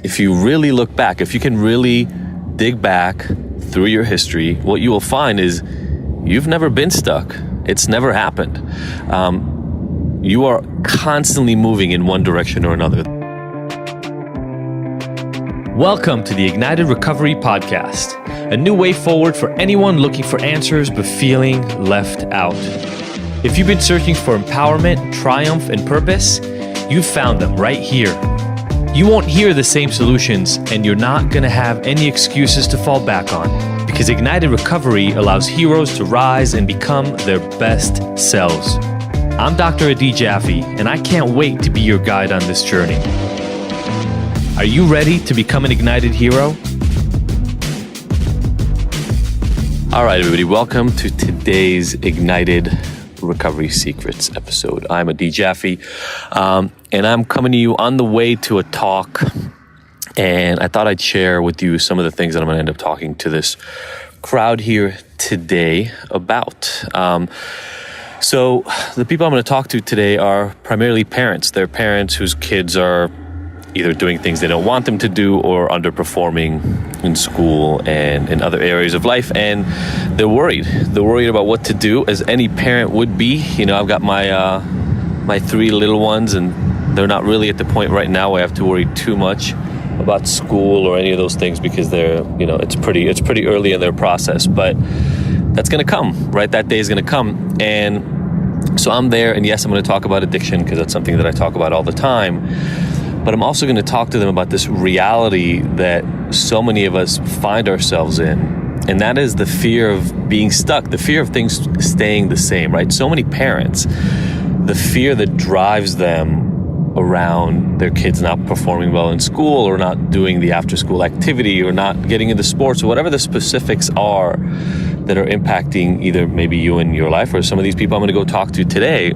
if you really look back, if you can really dig back through your history, what you will find is you've never been stuck. It's never happened. You are constantly moving in one direction or another. Welcome to the Ignited Recovery Podcast, a new way forward for anyone looking for answers but feeling left out. If you've been searching for empowerment, triumph, and purpose, you've found them right here. You won't hear the same solutions, and you're not going to have any excuses to fall back on, because Ignited Recovery allows heroes to rise and become their best selves. I'm Dr. Adi Jaffe, and I can't wait to be your guide on this journey. Are you ready to become an ignited hero? All right, everybody, welcome to today's Ignited Recovery Secrets episode. I'm Adi Jaffe, and I'm coming to you on the way to a talk, and I thought I'd share with you some of the things that I'm going to end up talking to this crowd here today about. So the people I'm going to talk to today are primarily parents. They're parents whose kids are either doing things they don't want them to do or underperforming in school and in other areas of life. And they're worried. They're worried about what to do, as any parent would be. You know, I've got my three little ones, and they're not really at the point right now where I have to worry too much about school or any of those things, because they're, you know, it's pretty early in their process. But that's going to come, right? That day is going to come. And so I'm there, and yes, I'm going to talk about addiction because that's something that I talk about all the time. But I'm also going to talk to them about this reality that so many of us find ourselves in, and that is the fear of being stuck, the fear of things staying the same, right? So many parents, the fear that drives them around their kids not performing well in school, or not doing the after-school activity, or not getting into sports, or whatever the specifics are that are impacting either maybe you in your life or some of these people I'm going to go talk to today,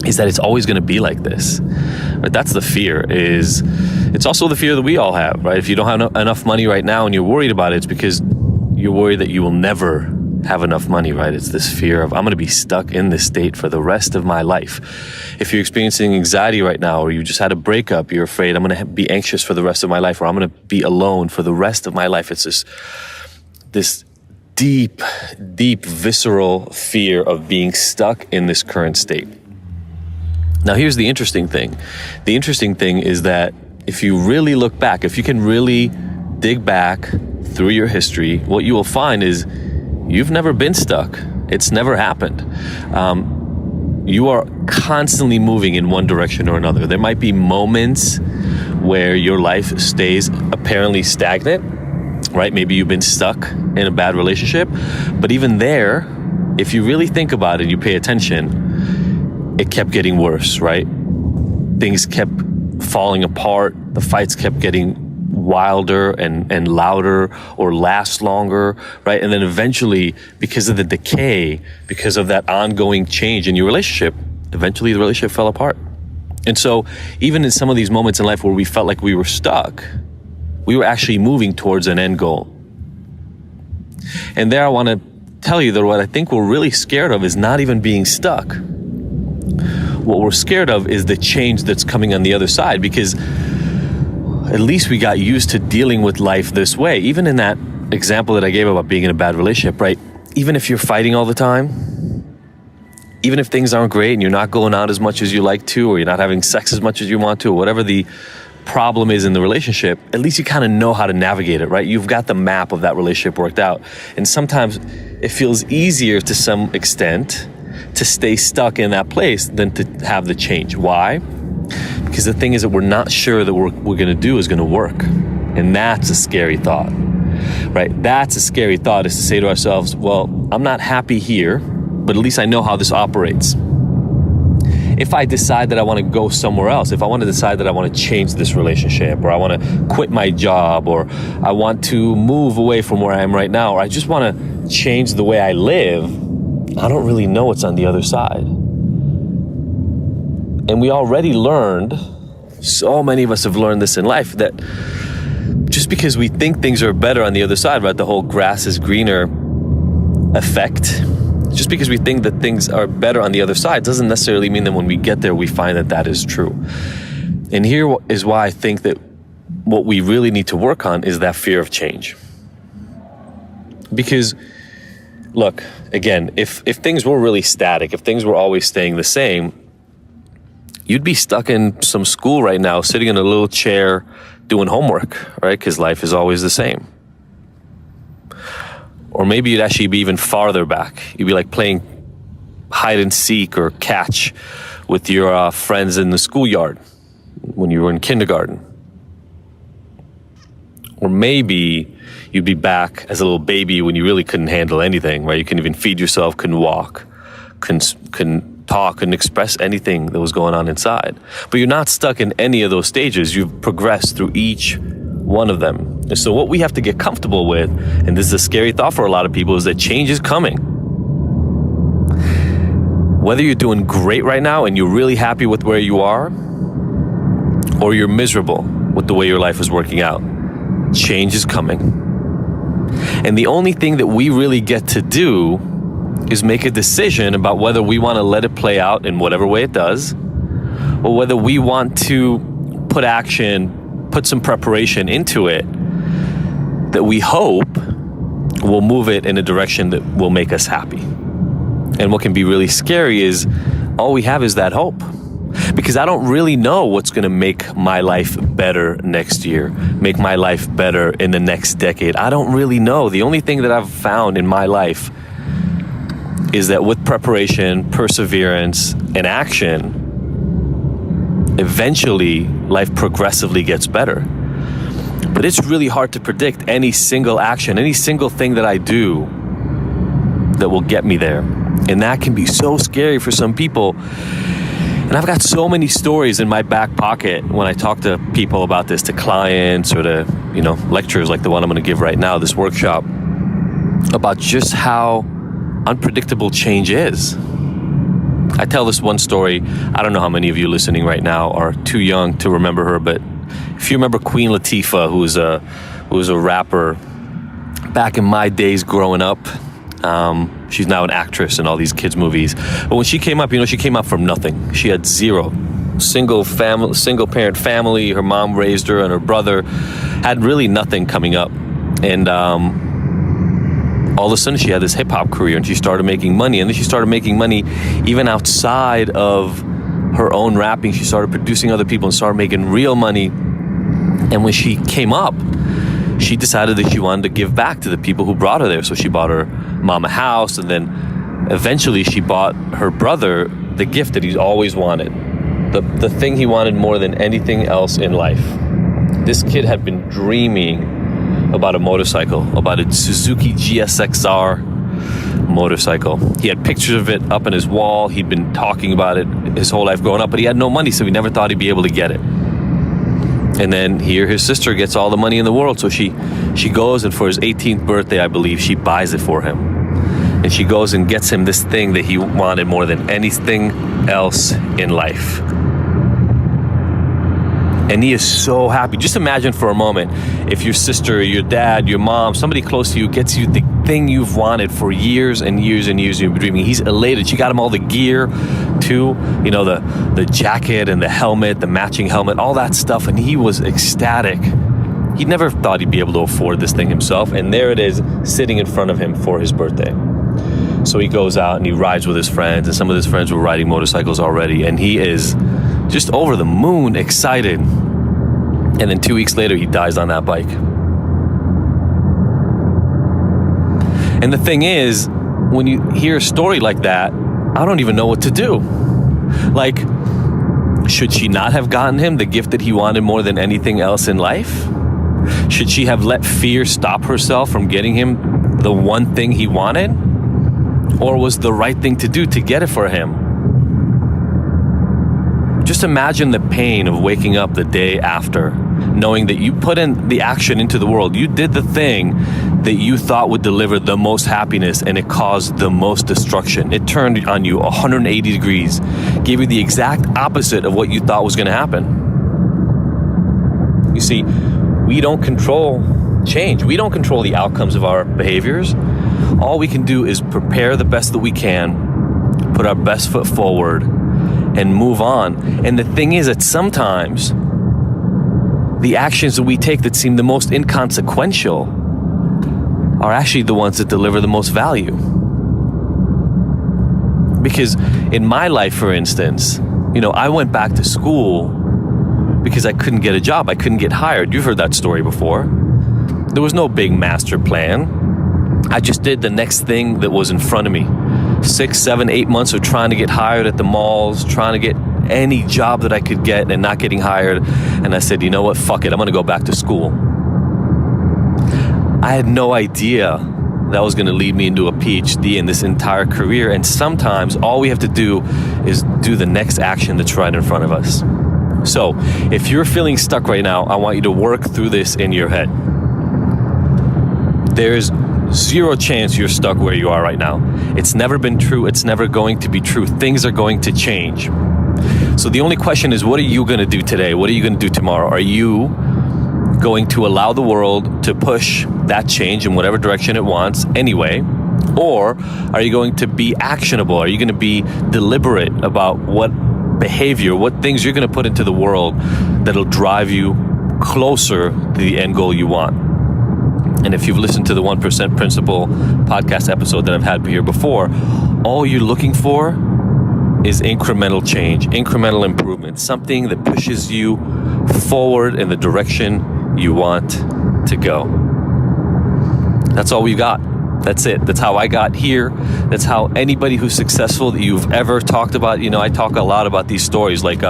is that it's always going to be like this. Right? That's the fear. It's also the fear that we all have, right? If you don't have enough money right now and you're worried about it, it's because you're worried that you will never have enough money, right? It's this fear of, I'm going to be stuck in this state for the rest of my life. If you're experiencing anxiety right now, or you just had a breakup, you're afraid, I'm going to be anxious for the rest of my life, or I'm going to be alone for the rest of my life. It's this deep, visceral fear of being stuck in this current state. Now, here's the interesting thing. The interesting thing is that if you really look back, if you can really dig back through your history, what you will find is you've never been stuck. It's never happened. You are constantly moving in one direction or another. There might be moments where your life stays apparently stagnant, right? Maybe you've been stuck in a bad relationship. But even there, if you really think about it, you pay attention, it kept getting worse, right? Things kept falling apart. The fights kept getting wilder and louder, or last longer, right? And then eventually, because of the decay, because of that ongoing change in your relationship, eventually the relationship fell apart. And so even in some of these moments in life where we felt like we were stuck, we were actually moving towards an end goal. And there I want to tell you that what I think we're really scared of is not even being stuck. What we're scared of is the change that's coming on the other side, because at least we got used to dealing with life this way. Even in that example that I gave about being in a bad relationship, right? Even if you're fighting all the time, even if things aren't great and you're not going out as much as you like to, or you're not having sex as much as you want to, or whatever the problem is in the relationship, at least you kind of know how to navigate it, right? You've got the map of that relationship worked out. And sometimes it feels easier to some extent to stay stuck in that place than to have the change. Why? Because the thing is that we're not sure that what we're going to do is going to work. And that's a scary thought, right? That's a scary thought, is to say to ourselves, well, I'm not happy here, but at least I know how this operates. If I decide that I want to go somewhere else, if I want to decide that I want to change this relationship, or I want to quit my job, or I want to move away from where I am right now, or I just want to change the way I live, I don't really know what's on the other side. And we already learned, so many of us have learned this in life, that just because we think things are better on the other side, right? The whole grass is greener effect. Just because we think that things are better on the other side doesn't necessarily mean that when we get there, we find that that is true. And here is why I think that what we really need to work on is that fear of change. Because, look, again, if things were really static, if things were always staying the same, you'd be stuck in some school right now, sitting in a little chair doing homework, right? Because life is always the same. Or maybe you'd actually be even farther back. You'd be like playing hide and seek or catch with your friends in the schoolyard when you were in kindergarten. Or maybe you'd be back as a little baby when you really couldn't handle anything, right? You couldn't even feed yourself, couldn't walk, couldn't talk, couldn't express anything that was going on inside. But you're not stuck in any of those stages. You've progressed through each one of them. And so what we have to get comfortable with, and this is a scary thought for a lot of people, is that change is coming. Whether you're doing great right now and you're really happy with where you are, or you're miserable with the way your life is working out, change is coming. And the only thing that we really get to do is make a decision about whether we want to let it play out in whatever way it does, or whether we want to put some preparation into it that we hope will move it in a direction that will make us happy. And what can be really scary is all we have is that hope. Because I don't really know what's going to make my life better next year, make my life better in the next decade. I don't really know. The only thing that I've found in my life is that with preparation, perseverance, and action, eventually life progressively gets better. But it's really hard to predict any single action, any single thing that I do that will get me there. And that can be so scary for some people. And I've got so many stories in my back pocket when I talk to people about this, to clients or to, lectures like the one I'm going to give right now, this workshop, about just how unpredictable change is. I tell this one story. I don't know how many of you listening right now are too young to remember her, but if you remember Queen Latifah, who was a rapper back in my days growing up, she's now an actress in all these kids' movies. But when she came up, she came up from nothing. She had zero. Single parent family. Her mom raised her, and her brother had really nothing coming up. And all of a sudden, she had this hip hop career, and she started making money. And then she started making money even outside of her own rapping. She started producing other people and started making real money. And when she came up, she decided that she wanted to give back to the people who brought her there. So she bought her mom a house, and then eventually she bought her brother the gift that he's always wanted, the thing he wanted more than anything else in life. This kid had been dreaming about a motorcycle, about a Suzuki GSX-R motorcycle. He had pictures of it up on his wall. He'd been talking about it his whole life growing up, but he had no money, so he never thought he'd be able to get it. And then here his sister gets all the money in the world. So she goes, and for his 18th birthday, I believe, she buys it for him. And she goes and gets him this thing that he wanted more than anything else in life. And he is so happy. Just imagine for a moment if your sister, your dad, your mom, somebody close to you gets you the thing you've wanted for years and years and years you've been dreaming. He's elated. She got him all the gear too, the jacket and the helmet, the matching helmet, all that stuff. And he was ecstatic. He never thought he'd be able to afford this thing himself. And there it is sitting in front of him for his birthday. So he goes out and he rides with his friends, and some of his friends were riding motorcycles already. And he is just over the moon excited. And then 2 weeks later, he dies on that bike. And the thing is, when you hear a story like that, I don't even know what to do. Like, should she not have gotten him the gift that he wanted more than anything else in life? Should she have let fear stop herself from getting him the one thing he wanted? Or was the right thing to do to get it for him? Just imagine the pain of waking up the day after, knowing that you put in the action into the world. You did the thing that you thought would deliver the most happiness, and it caused the most destruction. It turned on you 180 degrees, gave you the exact opposite of what you thought was going to happen. You see, we don't control change. We don't control the outcomes of our behaviors. All we can do is prepare the best that we can, put our best foot forward, and move on. And the thing is that sometimes the actions that we take that seem the most inconsequential are actually the ones that deliver the most value. Because in my life, for instance, I went back to school because I couldn't get a job. I couldn't get hired. You've heard that story before. There was no big master plan. I just did the next thing that was in front of me. 6, 7, 8 months of trying to get hired at the malls, trying to get any job that I could get and not getting hired. And I said, you know what? Fuck it. I'm going to go back to school. I had no idea that was going to lead me into a PhD in this entire career. And sometimes all we have to do is do the next action that's right in front of us. So if you're feeling stuck right now, I want you to work through this in your head. There's zero chance you're stuck where you are right now. It's never been true. It's never going to be true. Things are going to change. So the only question is, what are you going to do today? What are you going to do tomorrow? Are you going to allow the world to push that change in whatever direction it wants anyway? Or are you going to be actionable? Are you going to be deliberate about what behavior, what things you're going to put into the world that'll drive you closer to the end goal you want? And if you've listened to the 1% Principle podcast episode that I've had here before, all you're looking for is incremental change, incremental improvement, something that pushes you forward in the direction you want to go. That's all we got. That's it. That's how I got here. That's how anybody who's successful that you've ever talked about, I talk a lot about these stories like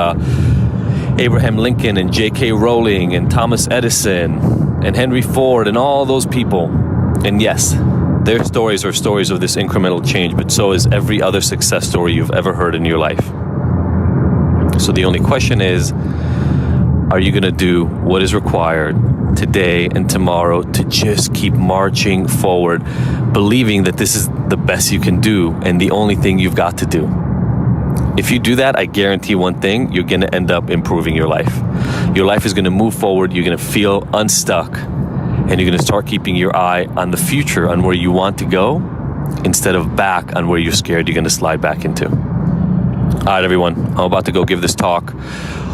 Abraham Lincoln and J.K. Rowling and Thomas Edison and Henry Ford and all those people. And yes, their stories are stories of this incremental change, but so is every other success story you've ever heard in your life. So the only question is, are you going to do what is required today and tomorrow to just keep marching forward, believing that this is the best you can do and the only thing you've got to do? If you do that, I guarantee one thing, you're going to end up improving your life. Your life is going to move forward. You're going to feel unstuck, and you're going to start keeping your eye on the future, on where you want to go, instead of back on where you're scared you're going to slide back into. All right, everyone, I'm about to go give this talk.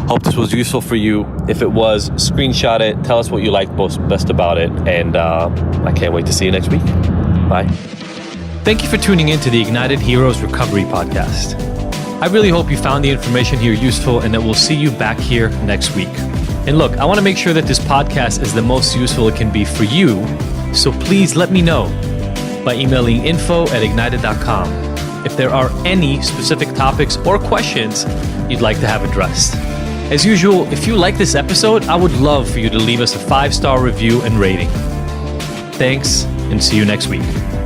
Hope this was useful for you. If it was, screenshot it. Tell us what you liked best about it. And I can't wait to see you next week. Bye. Thank you for tuning in to the Ignited Heroes Recovery Podcast. I really hope you found the information here useful and that we'll see you back here next week. And look, I want to make sure that this podcast is the most useful it can be for you. So please let me know by emailing info@ignited.com if there are any specific topics or questions you'd like to have addressed. As usual, if you like this episode, I would love for you to leave us a 5-star review and rating. Thanks, and see you next week.